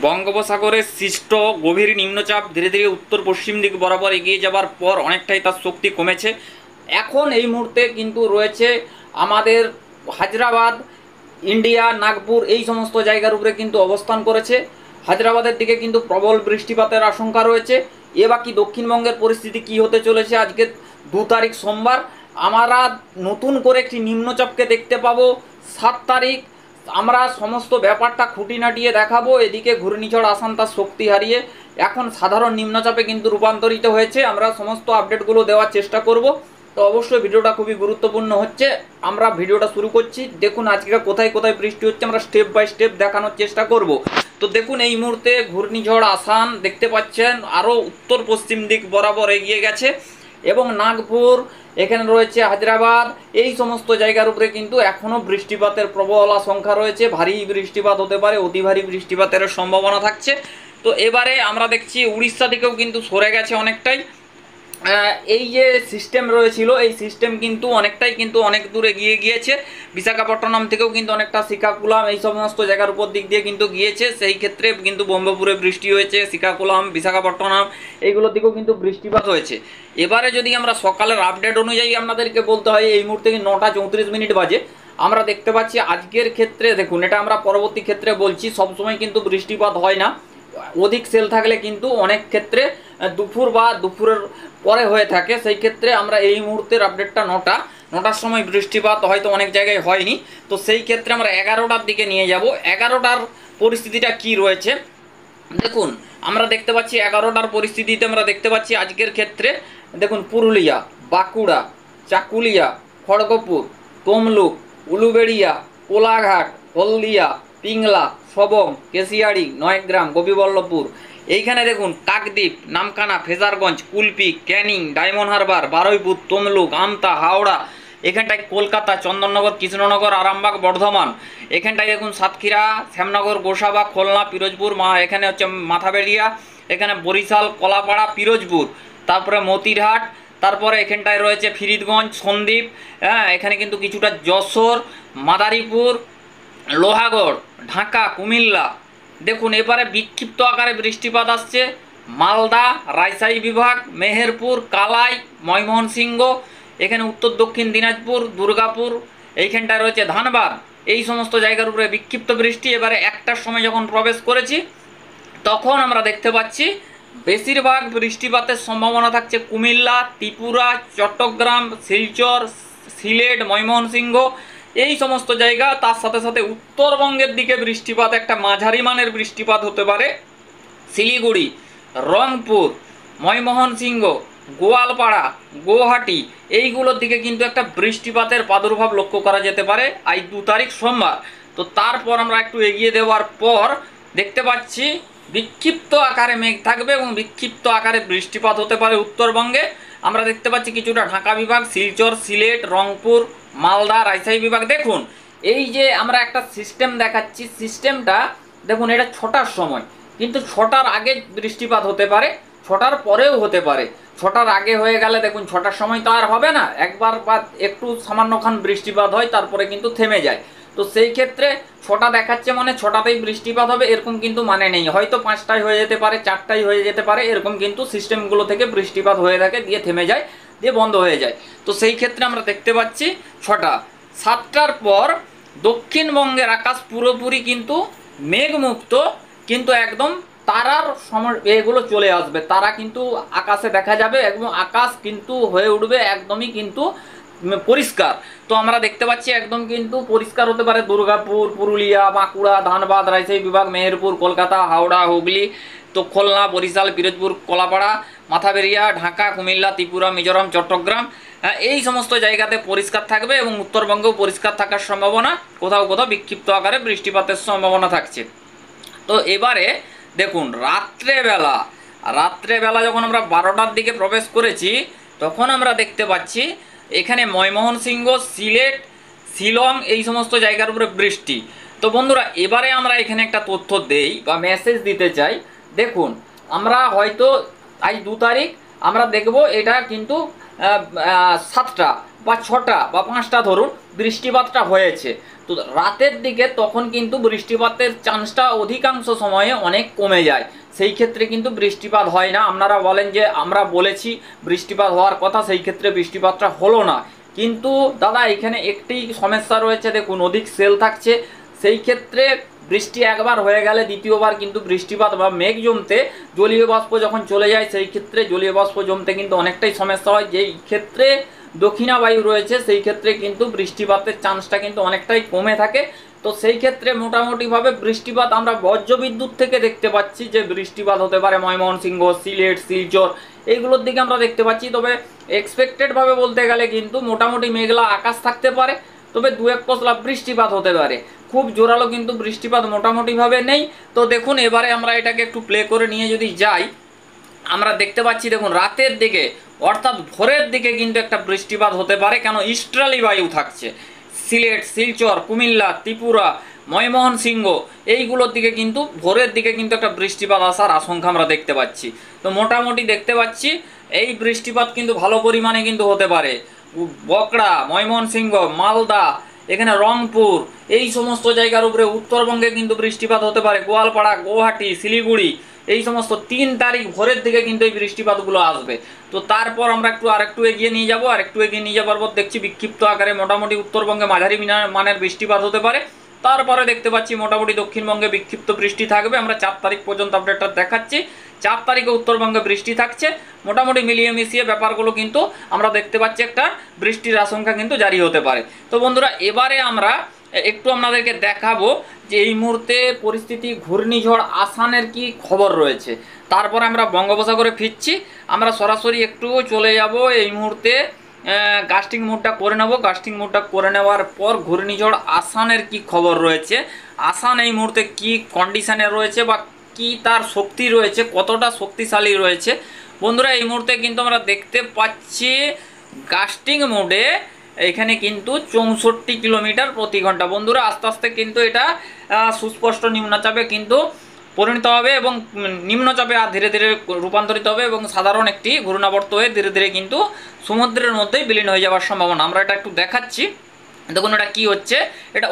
বঙ্গোপসাগরে সৃষ্ট গভীর নিম্নচাপ ধীরে ধীরে উত্তর পশ্চিম দিক বরাবর এগিয়ে যাবার পর অনেকটাই তার শক্তি কমেছে। এখন এই মুহূর্তে কিন্তু রয়েছে আমাদের হায়দ্রাবাদ, ইন্ডিয়া, নাগপুর এই সমস্ত জায়গার উপরে কিন্তু অবস্থান করেছে। হায়দ্রাবাদের দিকে কিন্তু প্রবল বৃষ্টিপাতের আশঙ্কা রয়েছে। এ বাকি দক্ষিণবঙ্গের পরিস্থিতি কি হতে চলেছে আজকে 2 তারিখ সোমবার আমরা নতুন করে একটি নিম্নচাপকে দেখতে পাবো। 7 তারিখ আমরা সমস্ত ব্যাপারটা খুঁটিনাটিয়ে দেখাবো। এদিকে ঘূর্ণিঝড় আসান তার শক্তি হারিয়ে এখন সাধারণ নিম্নচাপে কিন্তু রূপান্তরিত হয়েছে। আমরা সমস্ত আপডেটগুলো দেওয়ার চেষ্টা করব। তো অবশ্যই ভিডিওটা খুবই গুরুত্বপূর্ণ হচ্ছে। আমরা ভিডিওটা শুরু করছি। দেখুন আজকে কোথায় কোথায় বৃষ্টি হচ্ছে আমরা স্টেপ বাই স্টেপ দেখানোর চেষ্টা করব। তো দেখুন এই মুহূর্তে ঘূর্ণিঝড় আসান দেখতে পাচ্ছেন আরও উত্তর পশ্চিম দিক বরাবর এগিয়ে গেছে এবং নাগপুর, এখানে রয়েছে হায়দ্রাবাদ, এই সমস্ত জায়গার উপরে কিন্তু এখনও বৃষ্টিপাতের প্রবল আশঙ্কা রয়েছে। ভারী বৃষ্টিপাত হতে পারে, অতি ভারী বৃষ্টিপাতের সম্ভাবনা থাকছে। তো এবারে আমরা দেখছি উড়িষ্যা দিকেও কিন্তু সরে গেছে অনেকটাই। এই যে সিস্টেম রয়েছিল এই সিস্টেম কিন্তু অনেকটাই কিন্তু অনেক দূরে গিয়ে গিয়েছে। বিশাখাপট্টনম থেকেও কিন্তু অনেকটা শ্রীকাকুলাম এই সমস্ত জায়গার উপর দিক দিয়ে কিন্তু গিয়েছে। সেই ক্ষেত্রে কিন্তু ব্রহ্মপুরে বৃষ্টি হয়েছে, শ্রীকাকুলাম, বিশাখাপট্টনম এইগুলোর দিকেও কিন্তু বৃষ্টিপাত হয়েছে। এবারে যদি আমরা সকালের আপডেট অনুযায়ী আপনাদেরকে বলতে হয়, এই মুহূর্তে 9টা 34 বাজে আমরা দেখতে পাচ্ছি আজকের ক্ষেত্রে দেখুন, এটা আমরা পরবর্তী ক্ষেত্রে বলছি, সবসময় কিন্তু বৃষ্টিপাত হয় না। অধিক সেল থাকলে কিন্তু অনেক ক্ষেত্রে দুপুর বা দুপুরের পরে হয়ে থাকে। সেই ক্ষেত্রে আমরা এই মুহূর্তের আপডেটটা 9টার সময় বৃষ্টিপাত হয়তো অনেক জায়গায় হয়নি। তো সেই ক্ষেত্রে আমরা 11টার দিকে নিয়ে যাব। 11টার পরিস্থিতিটা কি রয়েছে দেখুন, আমরা দেখতে পাচ্ছি 11টার পরিস্থিতিতে আমরা দেখতে পাচ্ছি আজকের ক্ষেত্রে দেখুন পুরুলিয়া, বাঁকুড়া, চাকুলিয়া, খড়গপুর, তমলুক, উলুবেড়িয়া, কোলাঘাট, হলদিয়া, পিংলা, সবং, কেশিয়াড়ি, নয়গ্রাম, গোপীবল্লভপুর, এইখানে দেখুন কাকদ্বীপ, নামখানা, ফেজারগঞ্জ, কুলপি, ক্যানিং, ডায়মন্ড হারবার, বারুইপুর, তমলুক, আমতা, হাওড়া, এখানটায় কলকাতা, চন্দননগর, কৃষ্ণনগর, আরামবাগ, বর্ধমান, এখানটায় দেখুন সাতক্ষীরা, শ্যামনগর, গোসাবা, খুলনা, পিরোজপুর, এখানে হচ্ছে মাথাবেড়িয়া, এখানে বরিশাল, কলাপাড়া, পিরোজপুর, তারপরে মতিরহাট, তারপরে এখানটায় রয়েছে ফরিদগঞ্জ, সন্দ্বীপ, হ্যাঁ এখানে কিন্তু কিছুটা যশোর, মাদারীপুর, লোহাগড়, ঢাকা, কুমিল্লা। দেখুন এবারে বিক্ষিপ্ত আকারে বৃষ্টিপাত আসছে মালদা, রাজশাহী বিভাগ, মেহেরপুর, কালাই, ময়মনসিংহ, এখানে উত্তর দক্ষিণ দিনাজপুর, দুর্গাপুর, এইখানটায় রয়েছে ধানবাদ, এই সমস্ত জায়গার উপরে বিক্ষিপ্ত বৃষ্টি। এবারে 1টার সময় যখন প্রবেশ করেছি তখন আমরা দেখতে পাচ্ছি বেশিরভাগ বৃষ্টিপাতের সম্ভাবনা থাকছে কুমিল্লা, ত্রিপুরা, চট্টগ্রাম, শিলচর, সিলেট, ময়মনসিংহ এই সমস্ত জায়গা। তার সাথে সাথে উত্তরবঙ্গের দিকে বৃষ্টিপাত একটা মাঝারি মানের বৃষ্টিপাত হতে পারে শিলিগুড়ি, রংপুর, ময়মনসিংহ, গোয়ালপাড়া, গুয়াহাটি এইগুলোর দিকে কিন্তু একটা বৃষ্টিপাতের প্রাদুর্ভাব লক্ষ্য করা যেতে পারে আজ 2 তারিখ সোমবার। তো তারপর আমরা একটু এগিয়ে দেওয়ার পর দেখতে পাচ্ছি বিক্ষিপ্ত আকারে মেঘ থাকবে এবং বিক্ষিপ্ত আকারে বৃষ্টিপাত হতে পারে উত্তরবঙ্গে। আমরা দেখতে পাচ্ছি কিছুটা ঢাকা বিভাগ, শিলচর, সিলেট, রংপুর, মালদা, রাজশাহী বিভাগ। দেখুন এই যে আমরা একটা সিস্টেম দেখাচ্ছি, সিস্টেমটা দেখুন এটা 6টার সময়, কিন্তু 6টার আগে বৃষ্টিপাত হতে পারে, 6টার পরেও হতে পারে। 6টার আগে হয়ে গেলে দেখুন 6টার সময় তো আর হবে না, একবার বা একটু সামান্যখান বৃষ্টিপাত হয় তারপরে কিন্তু থেমে যায়। তো সেই ক্ষেত্রে 6টা দেখাচ্ছে মানে 6টাতেই বৃষ্টিপাত হবে এরকম কিন্তু মানে নেই, হয়তো 5টায় হয়ে যেতে পারে, 4টায় হয়ে যেতে পারে, এরকম কিন্তু সিস্টেমগুলো থেকে বৃষ্টিপাত হয়ে থাকে, দিয়ে থেমে যায়, দিয়ে বন্ধ হয়ে যায়। তো সেই ক্ষেত্রে আমরা দেখতে পাচ্ছি 6টা। 7টার পর দক্ষিণবঙ্গের আকাশ পুরোপুরি কিন্তু মেঘমুক্ত, কিন্তু একদম তারার এগুলো চলে আসবে, তারা কিন্তু আকাশে দেখা যাবে, একদম আকাশ কিন্তু হয়ে উঠবে একদমই কিন্তু পরিষ্কার। তো আমরা দেখতে পাচ্ছি একদম কিন্তু পরিষ্কার হতে পারে দুর্গাপুর, পুরুলিয়া, বাঁকুড়া, ধানবাদ, রাজশাহী বিভাগ, মেহেরপুর, কলকাতা, হাওড়া, হুগলি, তো খুলনা, বরিশাল, পিরোজপুর, কলাপাড়া, মাথাবেড়িয়া, ঢাকা, কুমিল্লা, ত্রিপুরা, মিজোরাম, চট্টগ্রাম এই সমস্ত জায়গাতে পরিষ্কার থাকবে এবং উত্তরবঙ্গেও পরিষ্কার থাকার সম্ভাবনা, কোথাও কোথাও বিক্ষিপ্ত আকারে বৃষ্টিপাতের সম্ভাবনা থাকছে। তো এবারে দেখুন রাত্রেবেলা যখন আমরা 12টার দিকে প্রবেশ করেছি তখন আমরা দেখতে পাচ্ছি এখানে ময়মনসিংহ, সিলেট, শিলং এই সমস্ত জায়গার উপরে বৃষ্টি। তো বন্ধুরা এবারে আমরা এখানে একটা তথ্য দেই বা মেসেজ দিতে চাই। দেখুন আমরা হয়তো আজ 2 তারিখ আমরা দেখব এটা কিন্তু 7টা বা 6টা বা 5টা ধরুন বৃষ্টিপাতটা হয়েছে। তো রাতের দিকে তখন কিন্তু বৃষ্টিপাতের চান্সটা অধিকাংশ সময়ে অনেক কমে যায়, সেই ক্ষেত্রে কিন্তু বৃষ্টিপাত হয় না। আপনারা বলেন যে আমরা বলেছি বৃষ্টিপাত হওয়ার কথা, সেই ক্ষেত্রে বৃষ্টিপাতটা হলো না। কিন্তু দাদা এখানে একটি সমস্যা রয়েছে, দেখুন অধিক সেল থাকছে, সেই ক্ষেত্রে বৃষ্টি একবার হয়ে গেলে দ্বিতীয়বার কিন্তু বৃষ্টিপাত বা মেঘ জমতে জলীয় বাষ্প যখন চলে যায় সেই ক্ষেত্রে জলীয় বাষ্প জমতে কিন্তু অনেকটাই সমস্যা হয়। যেই ক্ষেত্রে দক্ষিণা বায়ু রয়েছে সেই ক্ষেত্রে কিন্তু বৃষ্টিপাতের চান্সটা কিন্তু অনেকটাই কমে থাকে। তো সেই ক্ষেত্রে মোটামুটিভাবে বৃষ্টিপাত আমরা বজ্রবিদ্যুৎ থেকে দেখতে পাচ্ছি যে বৃষ্টিপাত হতে পারে ময়মনসিংহ, সিলেট, শিলচর এইগুলোর দিকে আমরা দেখতে পাচ্ছি। তবে এক্সপেক্টেডভাবে বলতে গেলে কিন্তু মোটামুটি মেঘলা আকাশ থাকতে পারে, তবে দু এক পশলা বৃষ্টিপাত হতে পারে, খুব জোরালো কিন্তু বৃষ্টিপাত মোটামুটিভাবে নেই। তো দেখুন এবারে আমরা এটাকে একটু প্লে করে নিয়ে যদি যাই, আমরা দেখতে পাচ্ছি দেখুন রাতের দিকে অর্থাৎ ভোরের দিকে কিন্তু একটা বৃষ্টিপাত হতে পারে, কেন ইস্টার্লি বায়ু থাকছে। সিলেট, শিলচর, কুমিল্লা, ত্রিপুরা, ময়মনসিংহ এইগুলোর দিকে কিন্তু ভোরের দিকে কিন্তু একটা বৃষ্টিপাত আসার আশঙ্কা আমরা দেখতে পাচ্ছি। তো মোটামুটি দেখতে পাচ্ছি এই বৃষ্টিপাত কিন্তু ভালো পরিমাণে কিন্তু হতে পারে। বকড়া, ময়মনসিংহ, মালদা, এখানে রংপুর এই সমস্ত জায়গার উপরে উত্তরবঙ্গে কিন্তু বৃষ্টিপাত হতে পারে। গোয়ালপাড়া, গুয়াহাটি, শিলিগুড়ি এই সমস্ত 3 তারিখ ভোরের দিকে কিন্তু এই বৃষ্টিপাতগুলো আসবে। তো তারপর আমরা আরেকটু এগিয়ে নিয়ে যাব, আর একটু এগিয়ে নিয়ে যাবার পর দেখছি বিক্ষিপ্ত আকারে মোটামুটি উত্তরবঙ্গে মাঝারি মানের বৃষ্টিপাত হতে পারে। তারপরে দেখতে পাচ্ছি মোটামুটি দক্ষিণবঙ্গে বিক্ষিপ্ত বৃষ্টি থাকবে। আমরা 4 তারিখ পর্যন্ত আপডেটটা দেখাচ্ছি। 4 তারিখে উত্তরবঙ্গে বৃষ্টি থাকছে। মোটামুটি মিলিয়ে মিশিয়ে ব্যাপারগুলো কিন্তু আমরা দেখতে পাচ্ছি একটা বৃষ্টির আশঙ্কা কিন্তু জারি হতে পারে। তো বন্ধুরা এবারে আমরা একটু আপনাদেরকে দেখাবো যে এই মুহূর্তে পরিস্থিতি ঘূর্ণিঝড় আসানের কি খবর রয়েছে। তারপরে আমরা বঙ্গোপসাগরে ফিরছি, আমরা সরাসরি একটু চলে যাব এই মুহূর্তে গাস্টিং মোডটা করে নেব। গাস্টিং মোডটা করে নেওয়ার পর ঘূর্ণিঝড় আসানের কি খবর রয়েছে, আসান এই মুহূর্তে কি কন্ডিশনে রয়েছে বা কি তার শক্তি রয়েছে, কতটা শক্তিশালী রয়েছে। বন্ধুরা এই মুহূর্তে কিন্তু আমরা দেখতে পাচ্ছি গাস্টিং মোডে এখানে কিন্তু 64 কিলোমিটার প্রতি ঘন্টা। বন্ধুরা আস্তে আস্তে কিন্তু এটা সুস্পষ্ট নিম্নচাপে কিন্তু পরিণত হবে এবং নিম্নচাপে আর ধীরে ধীরে রূপান্তরিত হবে এবং সাধারণ একটি ঘূর্ণাবর্ত হয়ে ধীরে ধীরে কিন্তু সমুদ্রের মধ্যেই বিলীন হয়ে যাওয়ার সম্ভাবনা। আমরা এটা একটু দেখাচ্ছি, দেখুন এটা কি হচ্ছে, এটা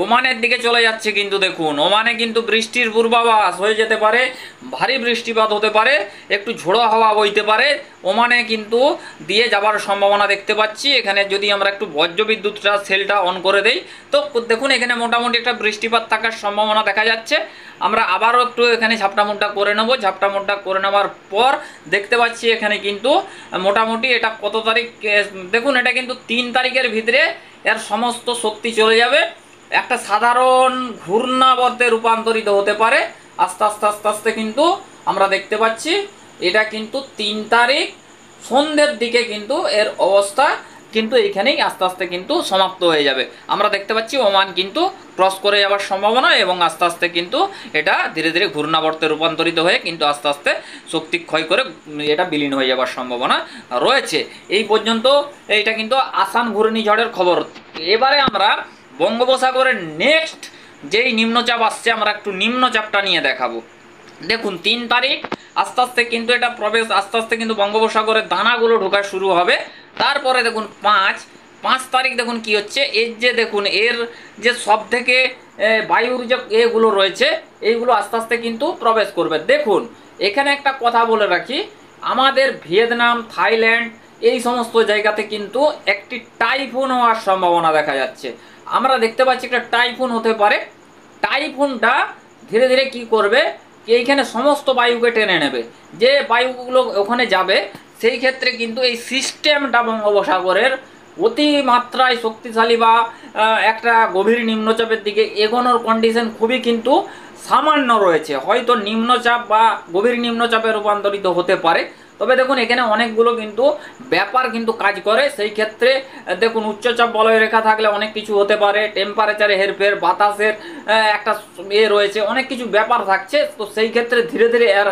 ওমানের দিকে চলে যাচ্ছে। কিন্তু দেখুন ওমানে কিন্তু বৃষ্টির পূর্বাভাস হয়ে যেতে পারে, ভারী বৃষ্টিপাত হতে পারে, একটু ঝোড়ো হাওয়া বইতে পারে, ওমানে কিন্তু দিয়ে যাবার সম্ভাবনা দেখতে পাচ্ছি। এখানে যদি আমরা একটু বজ্রবিদ্যুৎটা সেলটা অন করে দেই তো দেখুন এখানে মোটামুটি একটা বৃষ্টিপাত থাকার সম্ভাবনা দেখা যাচ্ছে। আমরা আবারও একটু এখানে ঝাপটা মোডটা করে নেব। ঝাপটা মোডটা করে নেওয়ার পর দেখতে পাচ্ছি এখানে কিন্তু মোটামুটি এটা কত তারিখ দেখুন, এটা কিন্তু 3 তারিখের ভিতরে এর সমস্ত শক্তি চলে যাবে, একটা সাধারণ ঘূর্ণাবর্তে রূপান্তরিত হতে পারে। আস্তে আস্তে আস্তে আস্তে কিন্তু আমরা দেখতে পাচ্ছি এটা কিন্তু 3 তারিখ সন্ধ্যের দিকে কিন্তু এর অবস্থা কিন্তু এইখানেই আস্তে আস্তে কিন্তু সমাপ্ত হয়ে যাবে। আমরা দেখতে পাচ্ছি ওমান কিন্তু ক্রস করে যাওয়ার সম্ভাবনা এবং আস্তে আস্তে কিন্তু এটা ধীরে ধীরে ঘূর্ণাবর্তে রূপান্তরিত হয়ে কিন্তু আস্তে আস্তে শক্তি ক্ষয় করে এটা বিলীন হয়ে যাওয়ার সম্ভাবনা রয়েছে। এই পর্যন্ত এইটা কিন্তু আসান ঘূর্ণিঝড়ের খবর। এবারে আমরা বঙ্গোপসাগরের নেক্সট যেই নিম্নচাপ আসছে আমরা একটু নিম্নচাপটা নিয়ে দেখাবো। দেখুন 3 তারিখ আস্তে আস্তে কিন্তু এটা প্রবেশ, আস্তে আস্তে কিন্তু বঙ্গোপসাগরের দানাগুলো ঢোকা শুরু হবে। তারপরে দেখুন 5 তারিখ দেখুন কি হচ্ছে, এর যে দেখুন এর যে সব থেকে বায়ুর যে এগুলো রয়েছে এইগুলো আস্তে আস্তে কিন্তু প্রবেশ করবে। দেখুন এখানে একটা কথা বলে রাখি, আমাদের ভিয়েতনাম, থাইল্যান্ড এই সমস্ত জায়গাতে কিন্তু একটি টাইফুন হওয়ার সম্ভাবনা দেখা যাচ্ছে। আমরা দেখতে পাচ্ছি একটা টাইফুন হতে পারে। টাইফুনটা ধীরে ধীরে কি করবে, এইখানে সমস্ত বায়ুকে টেনে নেবে, যে বায়ুগুলো ওখানে যাবে সেই ক্ষেত্রে কিন্তু এই সিস্টেমটা বঙ্গোপসাগরের অতিমাত্রায় শক্তিশালী বা একটা গভীর নিম্নচাপের দিকে এগোনোর কন্ডিশন খুবই কিন্তু সামান্য রয়েছে। হয়তো নিম্নচাপ বা গভীর নিম্নচাপে রূপান্তরিত হতে পারে। তবে দেখুন এখানে অনেকগুলো কিন্তু ব্যাপার কিন্তু কাজ করে। সেই ক্ষেত্রে দেখুন উচ্চচাপ বলয় রেখা থাকলে অনেক কিছু হতে পারে, টেম্পারেচারে হেরফের, বাতাসের একটা রয়েছে, অনেক কিছু ব্যাপার থাকছে। তো সেই ক্ষেত্রে ধীরে ধীরে এর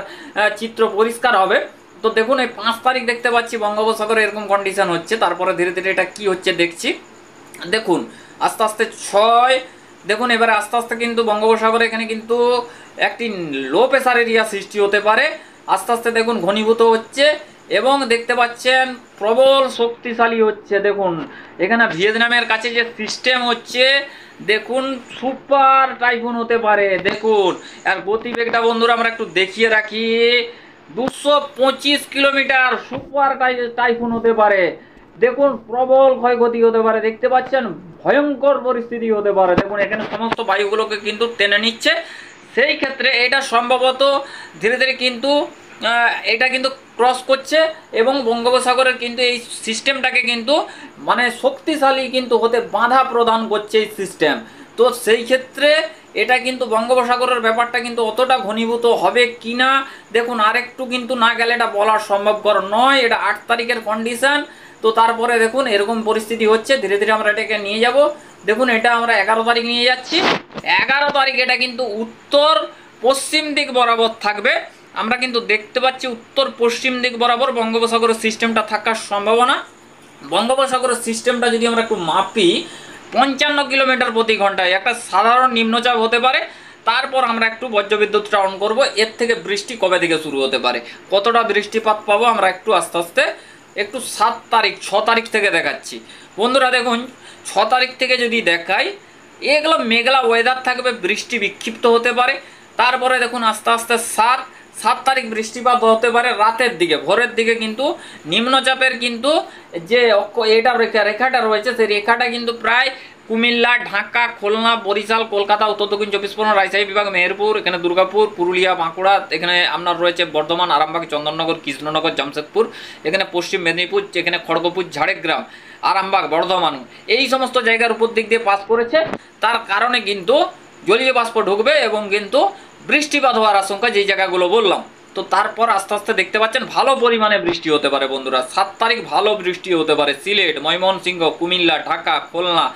চিত্র পরিষ্কার হবে। তো দেখুন এই 5 তারিখ দেখতে পাচ্ছি বঙ্গোপসাগরে এরকম কন্ডিশন হচ্ছে। তারপরে ধীরে ধীরে এটা কি হচ্ছে দেখছি। দেখুন আস্তে আস্তে 6 দেখুন এবারে আস্তে আস্তে কিন্তু বঙ্গোপসাগরে এখানে কিন্তু একটি লো প্রেসার এরিয়া সৃষ্টি হতে পারে। আস্তে আস্তে দেখুন ঘনীভূত হচ্ছে এবং দেখতে পাচ্ছেন প্রবল শক্তিশালী হচ্ছে। দেখুন এখানে ভিয়েতনামের কাছে যে সিস্টেম হচ্ছে, দেখুন সুপার টাইফুন হতে পারে। দেখুন আর গতিবেগটা বন্ধুরা আমরা একটু দেখিয়ে রাখি, 225 কিলোমিটার সুপার টাইফুন হতে পারে। দেখুন প্রবল ক্ষয়ক্ষতি হতে পারে, দেখতে পাচ্ছেন ভয়ঙ্কর পরিস্থিতি হতে পারে। দেখুন এখানে সমস্ত বায়ুগুলোকে কিন্তু টেনে নিচ্ছে, সেই ক্ষেত্রে এটা সম্ভবত ধীরে ধীরে কিন্তু এটা কিন্তু ক্রস করছে এবং বঙ্গোপসাগরের কিন্তু এই সিস্টেমটাকে কিন্তু মানে শক্তিশালী কিন্তু হতে বাধা প্রদান করছে এই সিস্টেম। তো সেই ক্ষেত্রে এটা কিন্তু বঙ্গোপসাগরের ব্যাপারটা কিন্তু অতটা ঘনীভূত হবে কি না, দেখুন আরেকটু কিন্তু না গেলে এটা বলা সম্ভবকর নয়। এটা 8 তারিখের কন্ডিশন। তো তারপরে দেখুন এরকম পরিস্থিতি হচ্ছে, ধীরে ধীরে আমরা এটাকে নিয়ে যাব। দেখুন এটা আমরা 11 তারিখ নিয়ে যাচ্ছি। 11 তারিখ এটা কিন্তু উত্তর পশ্চিম দিক বরাবর থাকবে। আমরা কিন্তু দেখতে পাচ্ছি উত্তর পশ্চিম দিক বরাবর বঙ্গোপসাগরের সিস্টেমটা থাকার সম্ভাবনা। বঙ্গোপসাগরের সিস্টেমটা যদি আমরা একটু মাপি, 55 কিলোমিটার প্রতি ঘন্টায় একটা সাধারণ নিম্নচাপ হতে পারে। তারপর আমরা একটু বজ্রবিদ্যুৎটা অন করব। এর থেকে বৃষ্টি কবে থেকে শুরু হতে পারে, কতটা বৃষ্টিপাত পাবো আমরা একটু আস্তে আস্তে একটু 7 তারিখ 6 তারিখ থেকে দেখাচ্ছি। বন্ধুরা দেখুন 6 তারিখ থেকে যদি দেখাই, এগুলো মেঘলা ওয়েদার থাকবে, বৃষ্টি বিক্ষিপ্ত হতে পারে। তারপরে দেখুন আস্তে আস্তে 7 তারিখ বৃষ্টিপাত হতে পারে রাতের দিকে, ভোরের দিকে কিন্তু নিম্নচাপের কিন্তু যে এটা রেখাটা রয়েছে, সেই রেখাটা কিন্তু প্রায় কুমিল্লা, ঢাকা, খুলনা, বরিশাল, কলকাতা, উত্তর দক্ষিণ 24 পরগনা, রাজশাহী বিভাগ, মেহেরপুর, এখানে দুর্গাপুর, পুরুলিয়া, বাঁকুড়া, এখানে আপনার রয়েছে বর্ধমান, আরামবাগ, চন্দননগর, কৃষ্ণনগর, জামশেদপুর, এখানে পশ্চিম মেদিনীপুর, এখানে খড়গপুর, ঝাড়গ্রাম, আরামবাগ, বর্ধমান, এই সমস্ত জায়গার উপর দিক দিয়ে পাস করেছে। তার কারণে কিন্তু জলীয় বাষ্প ঢুকবে এবং কিন্তু বৃষ্টিপাত হওয়ার আশঙ্কা, যেই জায়গাগুলো বললাম। তো তারপর আস্তে আস্তে দেখতে পাচ্ছেন ভালো পরিমাণে বৃষ্টি হতে পারে বন্ধুরা। 7 তারিখ ভালো বৃষ্টি হতে পারে সিলেট, ময়মনসিংহ, কুমিল্লা, ঢাকা, খুলনা,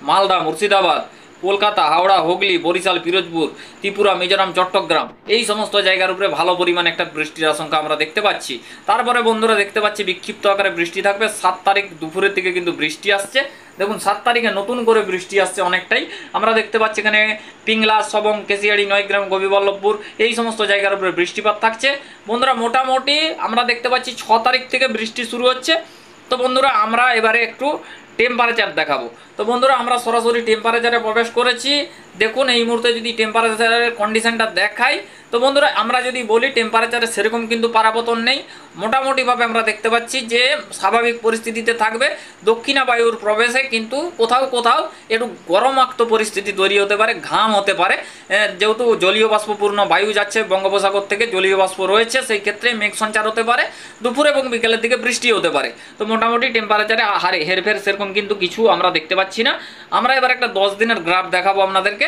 মালদা, মুর্শিদাবাদ, কলকাতা, হাওড়া, হুগলি, বরিশাল, পিরোজপুর, ত্রিপুরা, মিজোরাম, চট্টগ্রাম, এই সমস্ত জায়গার উপরে ভালো পরিমাণে একটা বৃষ্টির আশঙ্কা আমরা দেখতে পাচ্ছি। তারপরে বন্ধুরা দেখতে পাচ্ছি বিক্ষিপ্ত আকারে বৃষ্টি থাকবে। 7 তারিখ দুপুরের দিকে কিন্তু বৃষ্টি আসছে। দেখুন 7 তারিখে নতুন করে বৃষ্টি আসছে অনেকটাই। আমরা দেখতে পাচ্ছি এখানে পিংলা, সবং, কেশিয়াড়ি, নয়গ্রাম, গোপীবল্লভপুর, এই সমস্ত জায়গার উপরে বৃষ্টিপাত থাকছে। বন্ধুরা মোটামুটি আমরা দেখতে পাচ্ছি 6 তারিখ থেকে বৃষ্টি শুরু হচ্ছে। তো বন্ধুরা আমরা এবারে একটু টেম্পারেচার দেখাবো। তো বন্ধুরা আমরা সরাসরি টেম্পারেচারে প্রবেশ করেছি। দেখুন এই মুহূর্তে যদি টেম্পারেচারের কন্ডিশনটা দেখাই, তো বন্ধুরা আমরা যদি বলি টেম্পারেচারে সেরকম কিন্তু পারাবতন নেই। মোটামুটিভাবে আমরা দেখতে পাচ্ছি যে স্বাভাবিক পরিস্থিতিতে থাকবে। দক্ষিণা বায়ুর প্রবেশে কিন্তু কোথাও কোথাও একটু গরমাক্ত পরিস্থিতি তৈরি হতে পারে, ঘাম হতে পারে, যেহেতু জলীয় বাষ্পপূর্ণ বায়ু যাচ্ছে বঙ্গোপসাগর থেকে, জলীয় বাষ্প রয়েছে, সেই ক্ষেত্রে মেঘ সঞ্চার হতে পারে, দুপুর এবং বিকেলের দিকে বৃষ্টি হতে পারে। তো মোটামুটি টেম্পারেচারে হেরফের সেরকম কিন্তু কিছু আমরা দেখতে পাচ্ছি না। আমরা এবার একটা 10 দিনের গ্রাফ দেখাবো আপনাদেরকে,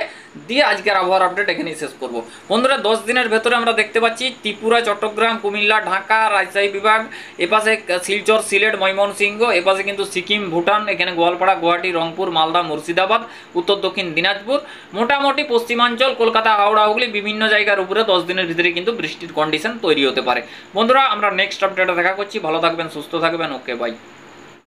দিয়ে আজকের আবহাওয়ার আপডেট এখানেই শেষ করব। বন্ধুরা 10 দিনের ভেতরে আমরা দেখতে পাচ্ছি ত্রিপুরা, চট্টগ্রাম, কুমিল্লা, ঢাকা, রাজশাহী বিভাগ, এপাশে শিলচর, সিলেট, ময়মনসিংহ, এপাশে কিন্তু সিকিম, ভুটান, এখানে গোয়ালপাড়া, গুয়াহাটি, রংপুর, মালদা, মুর্শিদাবাদ, উত্তর দক্ষিণ দিনাজপুর, মোটামুটি পশ্চিমাঞ্চল, কলকাতা, হাওড়া, হুগলি, বিভিন্ন জায়গার উপরে 10 দিনের ভিতরে কিন্তু বৃষ্টির কন্ডিশন তৈরি হতে পারে। বন্ধুরা আমরা নেক্সট আপডেটে দেখা করছি। ভালো থাকবেন, সুস্থ থাকবেন, ওকে বাই।